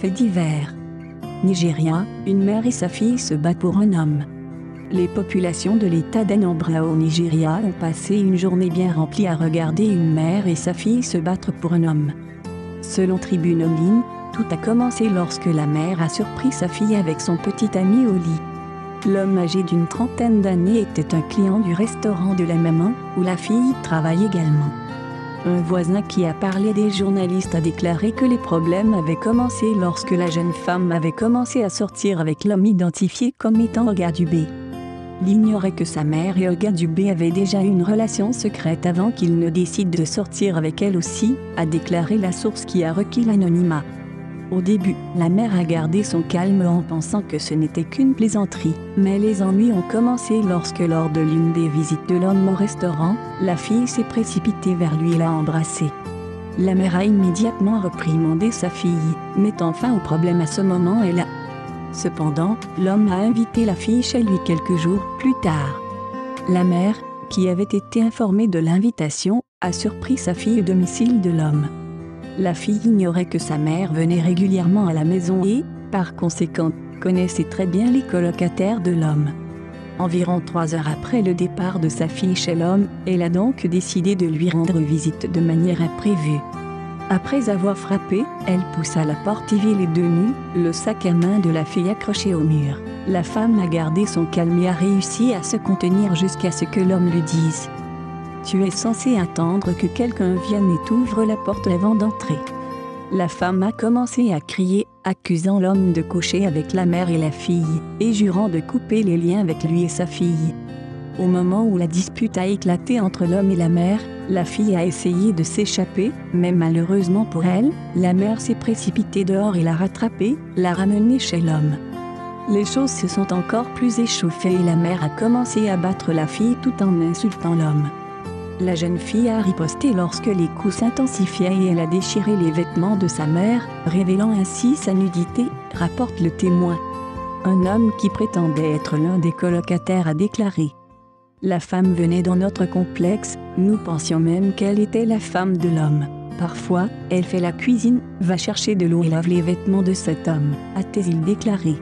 Fait divers. Nigeria, une mère et sa fille se battent pour un homme. Les populations de l'État d'Anambra au Nigeria ont passé une journée bien remplie à regarder une mère et sa fille se battre pour un homme. Selon Tribune Online, tout a commencé lorsque la mère a surpris sa fille avec son petit ami au lit. L'homme âgé d'une trentaine d'années était un client du restaurant de la maman, où la fille travaille également. Un voisin qui a parlé des journalistes a déclaré que les problèmes avaient commencé lorsque la jeune femme avait commencé à sortir avec l'homme identifié comme étant Oga Dubé. Il ignorait que sa mère et Oga Dubé avaient déjà une relation secrète avant qu'il ne décide de sortir avec elle aussi, a déclaré la source qui a requis l'anonymat. Au début, la mère a gardé son calme en pensant que ce n'était qu'une plaisanterie, mais les ennuis ont commencé lorsque lors de l'une des visites de l'homme au restaurant, la fille s'est précipitée vers lui et l'a embrassé. La mère a immédiatement reprimandé sa fille, mettant fin au problème à ce moment et là. Cependant, l'homme a invité la fille chez lui quelques jours plus tard. La mère, qui avait été informée de l'invitation, a surpris sa fille au domicile de l'homme. La fille ignorait que sa mère venait régulièrement à la maison et, par conséquent, connaissait très bien les colocataires de l'homme. Environ 3 heures après le départ de sa fille chez l'homme, elle a donc décidé de lui rendre visite de manière imprévue. Après avoir frappé, elle poussa la porte et vit les deux nus, le sac à main de la fille accroché au mur. La femme a gardé son calme et a réussi à se contenir jusqu'à ce que l'homme lui dise: tu es censé attendre que quelqu'un vienne et t'ouvre la porte avant d'entrer. La femme a commencé à crier, accusant l'homme de coucher avec la mère et la fille, et jurant de couper les liens avec lui et sa fille. Au moment où la dispute a éclaté entre l'homme et la mère, la fille a essayé de s'échapper, mais malheureusement pour elle, la mère s'est précipitée dehors et l'a rattrapée, l'a ramenée chez l'homme. Les choses se sont encore plus échauffées et la mère a commencé à battre la fille tout en insultant l'homme. La jeune fille a riposté lorsque les coups s'intensifiaient et elle a déchiré les vêtements de sa mère, révélant ainsi sa nudité, rapporte le témoin. Un homme qui prétendait être l'un des colocataires a déclaré: la femme venait dans notre complexe, nous pensions même qu'elle était la femme de l'homme. Parfois, elle fait la cuisine, va chercher de l'eau et lave les vêtements de cet homme, a-t-il déclaré.